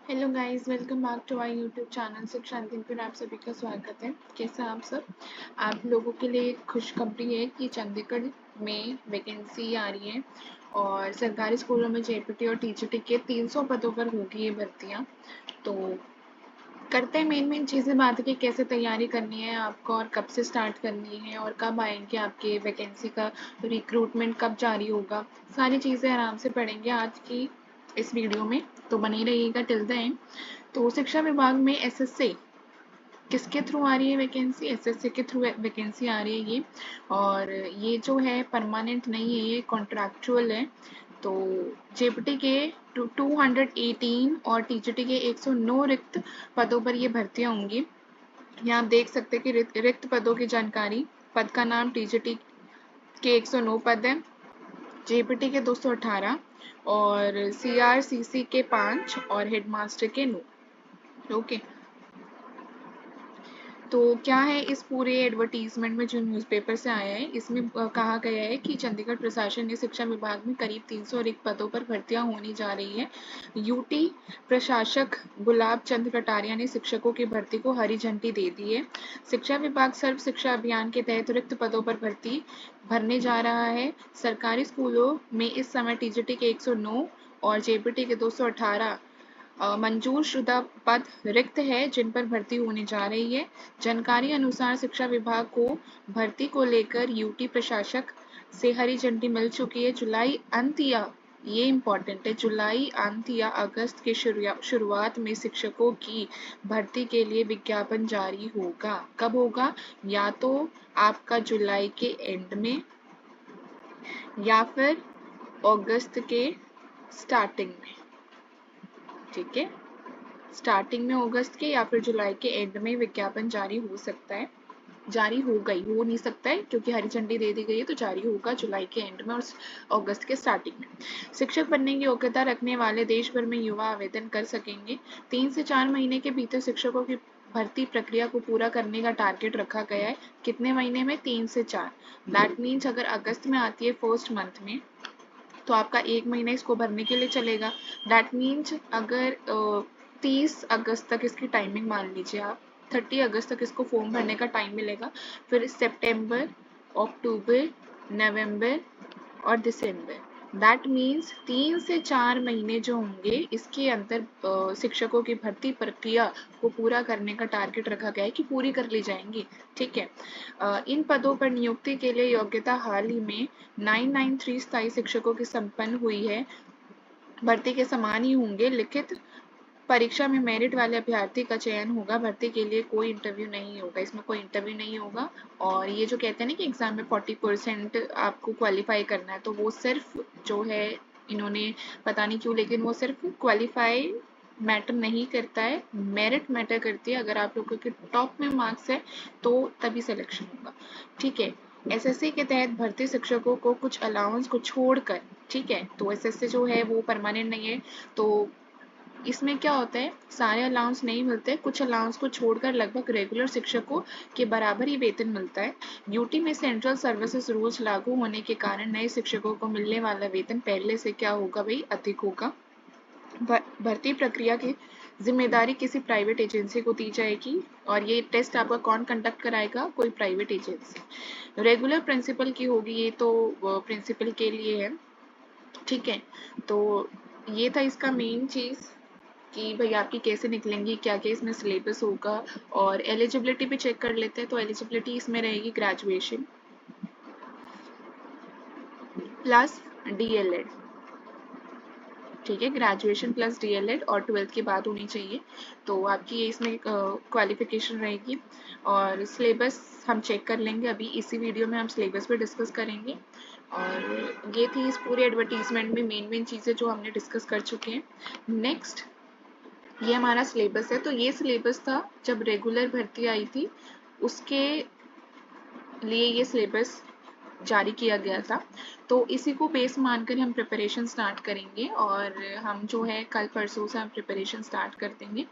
Hello guys, welcome back to our YouTube channel Shiksha Antim पर आप सभी का स्वागत है। कैसे हैं आप सब? आप लोगों के लिए खुशखबरी है कि चंडीगढ़ में वैकेंसी आ रही है और सरकारी स्कूलों में जेपीटी और टीजीटी के 300 पदों पर होगी ये भर्तियां। तो करते हैं मेन चीज़ें बात की कैसे तैयारी करनी है आपको और कब से स्टार्ट करनी है और कब आएंगे आपके वैकेंसी का रिक्रूटमेंट कब जारी होगा। सारी चीज़ें आराम से पढ़ेंगे आज की इस वीडियो में, तो बने रहिएगा टिल द एंड। तो शिक्षा विभाग में एसएससी किसके थ्रू आ रही है वैकेंसी? एसएससी के थ्रू वैकेंसी आ रही है ये। और ये जो है परमानेंट नहीं है, ये कॉन्ट्रैक्चुअल है। तो जेपीटी के 218 और टीजीटी के 109 रिक्त पदों पर ये भर्तियां होंगी। यहाँ आप देख सकते हैं कि रिक्त पदों की जानकारी। पद का नाम टीजीटी के 109 पद है, जेपीटी के 218 और सीआरसीसी के 5 और हेडमास्टर के 9। ओके, तो क्या है इस पूरे एडवर्टीजमेंट में जो न्यूज़पेपर से आया है, इसमें कहा गया है कि चंडीगढ़ प्रशासन ने शिक्षा विभाग में करीब 300 रिक्त पदों पर भर्तियां होने जा रही है। यूटी प्रशासक गुलाब चंद कटारिया ने शिक्षकों की भर्ती को हरी झंडी दे दी है। शिक्षा विभाग सर्व शिक्षा अभियान के तहत रिक्त पदों पर भर्ती भरने जा रहा है। सरकारी स्कूलों में इस समय टीजीटी के 109 और जेपीटी के 218 मंजूर शुदा पद रिक्त है जिन पर भर्ती होने जा रही है। जानकारी अनुसार शिक्षा विभाग को भर्ती को लेकर यूटी प्रशासक से हरी झंडी मिल चुकी है। जुलाई अंत या ये इम्पोर्टेंट है, जुलाई अंत या अगस्त के शुरुआत में शिक्षकों की भर्ती के लिए विज्ञापन जारी होगा। कब होगा? या तो आपका जुलाई के एंड में या फिर अगस्त के स्टार्टिंग में। ठीक है, स्टार्टिंग में अगस्त के या फिर जुलाई के एंड में विज्ञापन जारी हो सकता है। जारी हो गई, हो नहीं सकता है क्योंकि हरी झंडी दे दी गई है, तो जारी होगा जुलाई के एंड में और अगस्त के स्टार्टिंग में। शिक्षक बनने की योग्यता रखने वाले देश भर में युवा आवेदन कर सकेंगे। 3 से 4 महीने के भीतर शिक्षकों की भर्ती प्रक्रिया को पूरा करने का टारगेट रखा गया है। कितने महीने में? 3 से 4। दैट मीन्स अगर अगस्त में आती है फर्स्ट मंथ में, तो आपका 1 महीना इसको भरने के लिए चलेगा। दैट मीन्स अगर 30 अगस्त तक इसकी टाइमिंग मान लीजिए आप, 30 अगस्त तक इसको फॉर्म भरने का टाइम मिलेगा। फिर सितंबर, अक्टूबर, नवंबर और दिसंबर, दैट मीन्स 3 से 4 महीने जो होंगे इसके अंदर शिक्षकों की भर्ती प्रक्रिया को पूरा करने का टारगेट रखा गया है कि पूरी कर ली जाएंगी। ठीक है, इन पदों पर नियुक्ति के लिए योग्यता हाल ही में 993 स्थायी शिक्षकों की संपन्न हुई है। भर्ती के समान ही होंगे। लिखित परीक्षा में मेरिट वाले अभ्यर्थी का चयन होगा। भर्ती के लिए कोई इंटरव्यू नहीं होगा, इसमें कोई इंटरव्यू नहीं होगा। और ये जो कहते हैं ना कि एग्जाम में 40% आपको क्वालिफाई करना है, तो वो सिर्फ जो है इन्होंने पता नहीं क्यों, लेकिन वो सिर्फ क्वालिफाई मैटर नहीं करता है, मेरिट मैटर करती है। अगर आप लोगों के टॉप में मार्क्स है तो तभी सिलेक्शन होगा। ठीक है, एसएससी के तहत भर्ती शिक्षकों को कुछ अलाउंस को छोड़कर, ठीक है, तो एसएससी जो है वो परमानेंट नहीं है, तो इसमें क्या होता है, सारे अलाउंस नहीं मिलते, कुछ अलाउंस को छोड़कर लगभग रेगुलर शिक्षकों के बराबर ही वेतन मिलता है। यूटी में सेंट्रल सर्विसेज रूल्स लागू होने के कारण नए शिक्षकों को मिलने वाला वेतन पहले से क्या होगा भाई, अधिक होगा। भर्ती प्रक्रिया की जिम्मेदारी किसी प्राइवेट एजेंसी को दी जाएगी और ये टेस्ट आपका कौन कंडक्ट कराएगा? कोई प्राइवेट एजेंसी। रेगुलर प्रिंसिपल की होगी, ये तो प्रिंसिपल के लिए है। ठीक है, तो ये था इसका मेन चीज़ कि भाई आपकी कैसे निकलेंगी, क्या क्या इसमें सिलेबस होगा। और एलिजिबिलिटी भी चेक कर लेते हैं, तो एलिजिबिलिटी इसमें रहेगी ग्रेजुएशन प्लस डीएलएड। ठीक है, ग्रेजुएशन प्लस डीएलएड और 12th के बाद होनी चाहिए, तो आपकी ये इसमें क्वालिफिकेशन रहेगी। और सिलेबस हम चेक कर लेंगे, अभी इसी वीडियो में हम सिलेबस पे डिस्कस करेंगे। और ये थी इस पूरे एडवर्टीजमेंट में मेन चीज़ें जो हमने डिस्कस कर चुके हैं। नेक्स्ट, ये हमारा सिलेबस है, तो ये सिलेबस था जब रेगुलर भर्ती आई थी उसके लिए ये सिलेबस जारी किया गया था। तो इसी को बेस मानकर हम प्रिपरेशन स्टार्ट करेंगे और हम जो है कल परसों से हम प्रिपरेशन स्टार्ट कर देंगे।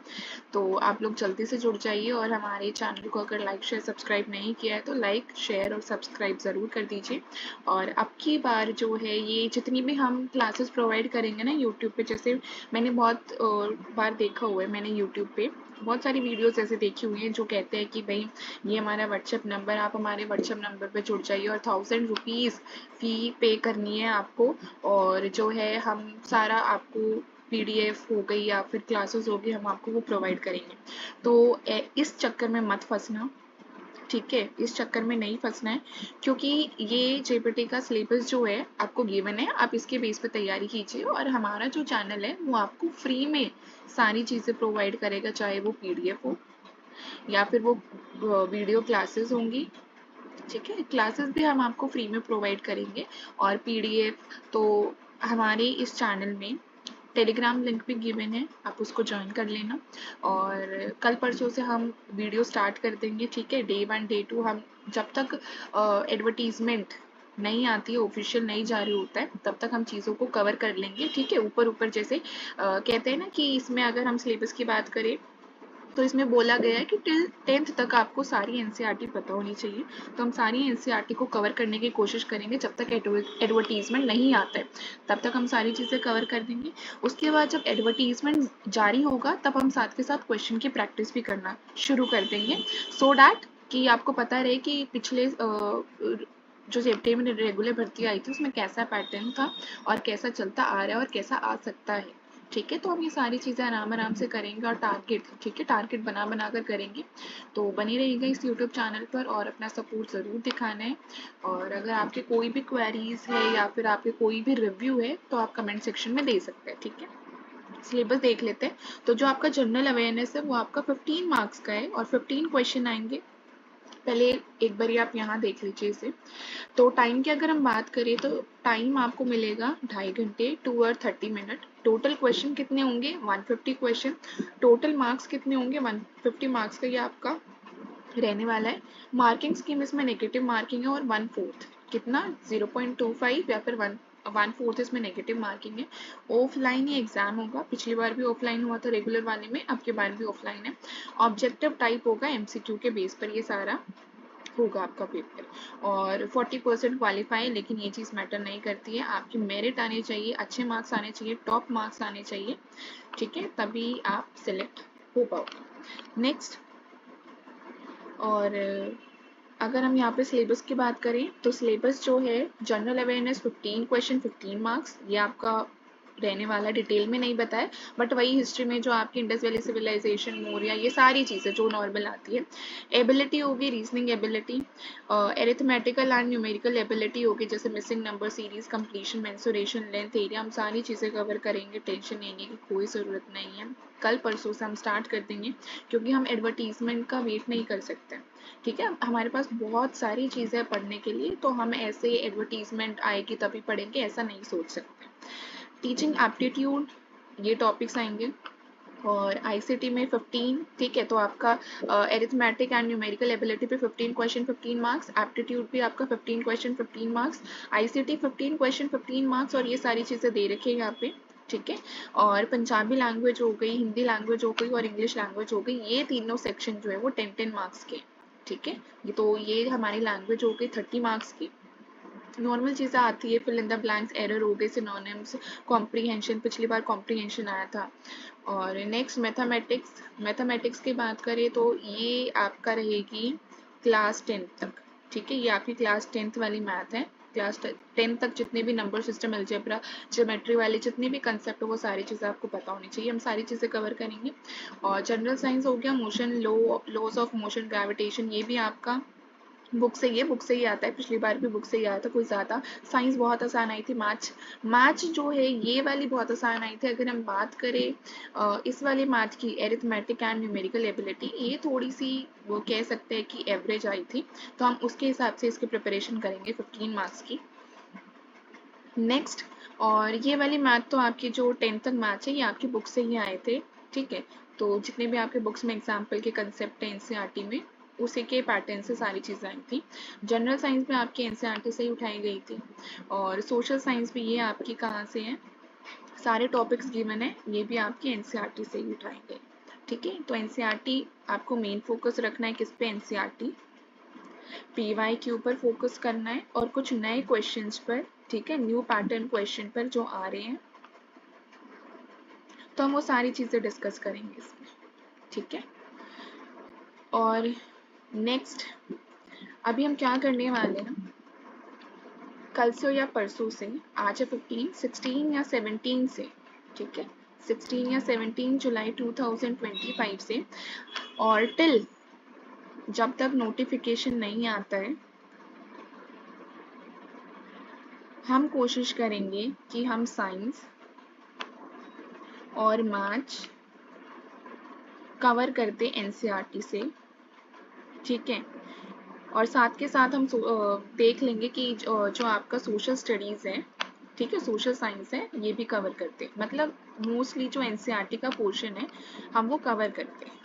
तो आप लोग जल्दी से जुड़ जाइए और हमारे चैनल को अगर लाइक शेयर सब्सक्राइब नहीं किया है तो लाइक शेयर और सब्सक्राइब ज़रूर कर दीजिए। और अब की बार जो है ये जितनी भी हम क्लासेस प्रोवाइड करेंगे ना यूट्यूब पे, जैसे मैंने बहुत बार देखा हुआ है, मैंने यूट्यूब पे बहुत सारी वीडियोस ऐसे देखी हुई हैं जो कहते हैं कि भाई ये हमारा व्हाट्सएप नंबर, आप हमारे व्हाट्सएप नंबर पे जुड़ जाइए और 1000 रुपीज़ फ़ी पे करनी है आपको, और जो है हम सारा आपको पीडीएफ हो गई या फिर क्लासेस होगी हम आपको वो प्रोवाइड करेंगे। तो इस चक्कर में मत फंसना, ठीक है, इस चक्कर में नहीं फंसना है, क्योंकि ये जेपीटी का सिलेबस जो है आपको गिवन है, आप इसके बेस पे तैयारी कीजिए और हमारा जो चैनल है वो आपको फ्री में सारी चीज़ें प्रोवाइड करेगा, चाहे वो पीडीएफ हो या फिर वो वीडियो क्लासेस होंगी, ठीक है, क्लासेस भी हम आपको फ्री में प्रोवाइड करेंगे और पीडीएफ। तो हमारे इस चैनल में टेलीग्राम लिंक भी गिवन है, आप उसको ज्वाइन कर लेना और कल परसों से हम वीडियो स्टार्ट कर देंगे, ठीक है। डे 1 डे 2 हम जब तक एडवर्टीजमेंट नहीं आती है, ऑफिशियल नहीं जारी होता है, तब तक हम चीज़ों को कवर कर लेंगे, ठीक है। ऊपर ऊपर जैसे कहते हैं ना कि इसमें अगर हम सिलेबस की बात करें तो इसमें बोला गया है कि टिल 10th तक आपको सारी एनसीईआरटी पता होनी चाहिए, तो हम सारी एनसीईआरटी को कवर करने की कोशिश करेंगे। जब तक एडवर्टीजमेंट नहीं आता है तब तक हम सारी चीज़ें कवर कर देंगे। उसके बाद जब एडवर्टीजमेंट जारी होगा तब हम साथ के साथ क्वेश्चन की प्रैक्टिस भी करना शुरू कर देंगे, सो डैट कि आपको पता रहे कि पिछले जो जेपीटी में रेगुलर भर्ती आई थी उसमें कैसा पैटर्न था और कैसा चलता आ रहा है और कैसा आ सकता है, ठीक है। तो हम ये सारी चीज़ें आराम आराम से करेंगे और टारगेट, ठीक है, टारगेट बना बना कर करेंगे। तो बनी रहिएगा इस यूट्यूब चैनल पर और अपना सपोर्ट ज़रूर दिखाना है। और अगर आपके कोई भी क्वेरीज है या फिर आपके कोई भी रिव्यू है तो आप कमेंट सेक्शन में दे सकते हैं, ठीक है। सिलेबस देख लेते हैं। तो जो आपका जनरल अवेयरनेस है वो आपका 15 मार्क्स का है और 15 क्वेश्चन आएंगे। पहले एक बार आप यहाँ देख लीजिए इसे। तो टाइम की अगर हम बात करें तो टाइम आपको मिलेगा 2.5 घंटे 2 और 30 मिनट। टोटल क्वेश्चन कितने होंगे 150 क्वेश्चन। टोटल मार्क्स कितने होंगे 150 मार्क्स का ये आपका रहने वाला है। मार्किंग स्कीम इसमें नेगेटिव मार्किंग है और 1/4 कितना 0.25 या फिर 1/4 इसमें नेगेटिव मार्किंग है। ऑफलाइन ही एग्जाम होगा, पिछली बार भी ऑफलाइन हुआ था रेगुलर वाले में, अब के बार भी ऑफलाइन है। ऑब्जेक्टिव टाइप होगा, एमसीक्यू के बेस पर ये सारा होगा आपका पेपर और 40% क्वालिफाई, लेकिन ये चीज़ मैटर नहीं करती है, आपकी मेरिट आने चाहिए, अच्छे मार्क्स आने चाहिए, टॉप मार्क्स आने चाहिए, ठीक है, तभी आप सिलेक्ट हो पाओगे। नेक्स्ट, और अगर हम यहाँ पे सिलेबस की बात करें तो सिलेबस जो है जनरल अवेयरनेस 15 क्वेश्चन 15 मार्क्स, ये आपका रहने वाला, डिटेल में नहीं बताया, बट वही हिस्ट्री में जो आपकी इंडस वैली सिविलाइजेशन, मौर्य, ये सारी चीज़ें जो नॉर्मल आती है। एबिलिटी होगी reasoning ability, arithmetical and numerical ability होगी, जैसे missing number series, completion, mensuration, length, area, हम सारी चीज़ें कवर करेंगे, टेंशन लेने की कोई ज़रूरत नहीं है। कल परसों से हम स्टार्ट कर देंगे क्योंकि हम एडवर्टीजमेंट का वेट नहीं कर सकते, ठीक है। हमारे पास बहुत सारी चीज़ें पढ़ने के लिए, तो हम ऐसे एडवर्टीजमेंट आएगी तभी पढ़ेंगे ऐसा नहीं सोच सकते। टीचिंग एप्टीट्यूड, ये टॉपिक्स आएंगे और आईसीटी में 15, ठीक है। तो आपका एरिथमेटिक एंड न्यूमेरिकल एबिलिटी पे 15 क्वेश्चन 15 मार्क्स, एप्टीट्यूड भी आपका 15 question 15 marks, ICT 15 question 15 marks, और ये सारी चीज़ें दे रखी है यहाँ पे, ठीक है। और पंजाबी लैंग्वेज हो गई, हिंदी लैंग्वेज हो गई और इंग्लिश लैंग्वेज हो गई, ये तीनों सेक्शन जो है वो 10-10 मार्क्स के, ठीक है। तो ये हमारी लैंग्वेज हो गई 30 मार्क्स की। नॉर्मल चीज़ें आती है, fill in the blanks, error हो गए, सिनोनिम्स, कॉम्प्रीहेंशन, पिछली बार कॉम्प्रीहेंशन आया था। और नेक्स्ट मैथमेटिक्स, मैथमेटिक्स की बात करें तो ये आपका रहेगी क्लास 10 तक, ठीक है। ये आपकी क्लास 10th वाली मैथ है। क्लास 10 तक जितने भी नंबर सिस्टम, अलजेब्रा, ज्योमेट्री वाले जितने भी कंसेप्ट हो वो सारी चीज़ें आपको पता होनी चाहिए, हम सारी चीज़ें कवर करेंगे। और जनरल साइंस हो गया, motion, laws of motion, gravitation, ये भी आपका बुक से ही आता है, पिछली बार भी बुक से ही आया था, कोई ज़्यादा। साइंस बहुत आसान आई थी, मैथ्स जो है ये वाली बहुत आसान आई थी। अगर हम बात करें इस वाली मैथ की, एरिथमेटिक एंड न्यूमेरिकल एबिलिटी, ये थोड़ी सी वो कह सकते हैं कि एवरेज आई थी, तो हम उसके हिसाब से इसकी प्रिपरेशन करेंगे 15 मार्क्स की। नेक्स्ट, और ये वाली मैथ तो आपकी जो 10th तक मैथ है ये आपकी बुक से ही आए थे, ठीक है। तो जितने भी आपके बुक्स में एग्जाम्पल के कंसेप्ट हैं एनसीईआरटी में उसी के पैटर्न से सारी चीज़ें आई थी। जनरल साइंस में आपकी एनसीईआरटी से ही उठाई गई थी, और सोशल साइंस भी ये आपकी कहाँ से है, सारे टॉपिक्स गिवन है, ये भी आपकी एनसीईआरटी से ही उठाए गए। ठीक है, तो एनसीईआरटी आपको मेन फोकस रखना है किस पे, एनसीईआरटी पीवाई के ऊपर फोकस करना है, और कुछ नए क्वेश्चंस पर, ठीक है, न्यू पैटर्न क्वेश्चन पर जो आ रहे हैं, तो हम वो सारी चीज़ें डिस्कस करेंगे इसमें। ठीक है, और नेक्स्ट अभी हम क्या करने वाले हैं, कल से या परसों से, आज है 15, 16 या 17 से, ठीक है, 16 या 17 जुलाई 2025 से, और टिल जब तक नोटिफिकेशन नहीं आता है, हम कोशिश करेंगे कि हम साइंस और मैथ्स कवर करते एनसीईआरटी से। ठीक है, और साथ के साथ हम देख लेंगे कि जो आपका सोशल स्टडीज़ है, ठीक है, सोशल साइंस है, ये भी कवर करते, मतलब मोस्टली जो एनसीईआरटी का पोर्शन है हम वो कवर करते हैं।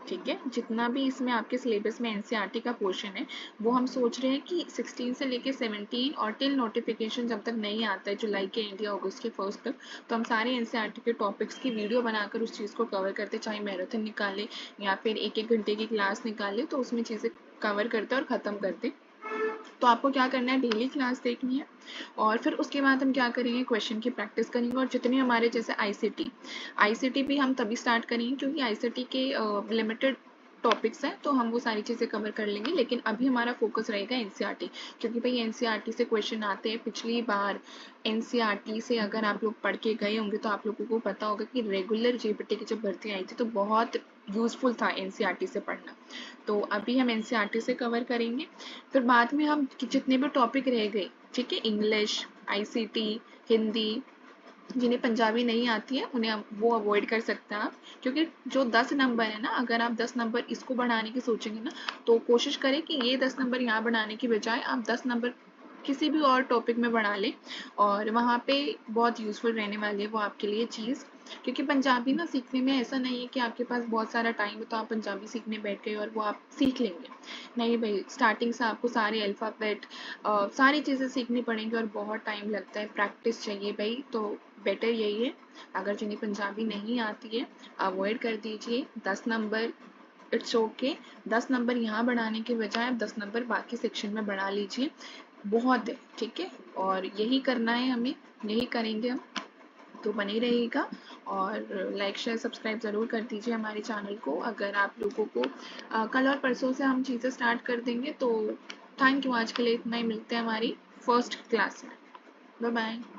ठीक है, जितना भी इसमें आपके सिलेबस में एनसीईआरटी का पोर्शन है वो हम सोच रहे हैं कि 16 से लेके 17 और टिल नोटिफिकेशन जब तक नहीं आता है जुलाई के एंड या अगस्त के फर्स्ट तक, तो हम सारे एनसीईआरटी के टॉपिक्स की वीडियो बनाकर उस चीज़ को कवर करते, चाहे मैराथन निकाले या फिर एक एक घंटे की क्लास निकाले, तो उसमें चीज़ें कवर करते और ख़त्म करते। तो आपको क्या करना है, डेली क्लास देखनी है, और फिर उसके बाद हम क्या करेंगे, क्वेश्चन की प्रैक्टिस करेंगे, और जितने हमारे जैसे आईसीटी भी हम तभी स्टार्ट करेंगे क्योंकि आईसीटी के लिमिटेड टॉपिक्स हैं, तो हम वो सारी चीज़ें कवर कर लेंगे, लेकिन अभी हमारा फोकस रहेगा एनसीईआरटी, क्योंकि भाई एनसीईआरटी से क्वेश्चन आते हैं। पिछली बार एनसीईआरटी से अगर आप लोग पढ़ के गए होंगे तो आप लोगों को पता होगा कि रेगुलर जेपीटी की जब भर्ती आई थी तो बहुत यूजफुल था एनसीईआरटी से पढ़ना। तो अभी हम एनसीईआरटी से कवर करेंगे, फिर बाद में हम जितने भी टॉपिक रह गए, ठीक है, इंग्लिश, आईसीटी, हिंदी, जिन्हें पंजाबी नहीं आती है उन्हें वो अवॉइड कर सकते हैं आप, क्योंकि जो 10 नंबर है ना, अगर आप 10 नंबर इसको बढ़ाने की सोचेंगे ना, तो कोशिश करें कि ये 10 नंबर यहाँ बढ़ाने की बजाय आप 10 नंबर किसी भी और टॉपिक में बढ़ा लें, और वहाँ पे बहुत यूज़फुल रहने वाली है वो आपके लिए चीज़। क्योंकि पंजाबी ना सीखने में ऐसा नहीं है कि आपके पास बहुत सारा टाइम है तो आप पंजाबी सीखने बैठ गए और वो आप सीख लेंगे। नहीं भाई, स्टार्टिंग से आपको सारे अल्फ़ाबेट सारी चीज़ें सीखनी पड़ेंगी और बहुत टाइम लगता है, प्रैक्टिस चाहिए भाई। तो बेटर यही है, अगर जिन्हें पंजाबी नहीं आती है अवॉइड कर दीजिए 10 नंबर, इट्स ओके। 10 नंबर यहाँ बढ़ाने के बजाय आप 10 नंबर बाकी सेक्शन में बढ़ा लीजिए, बहुत है। ठीक है, और यही करना है हमें, यही करेंगे हम, तो बने रहिएगा, और लाइक शेयर सब्सक्राइब ज़रूर कर दीजिए हमारे चैनल को। अगर आप लोगों को कल और परसों से हम चीज़ें स्टार्ट कर देंगे, तो थैंक यू, आज के लिए इतना ही, मिलते हैं हमारी फर्स्ट क्लास में। Bye bye.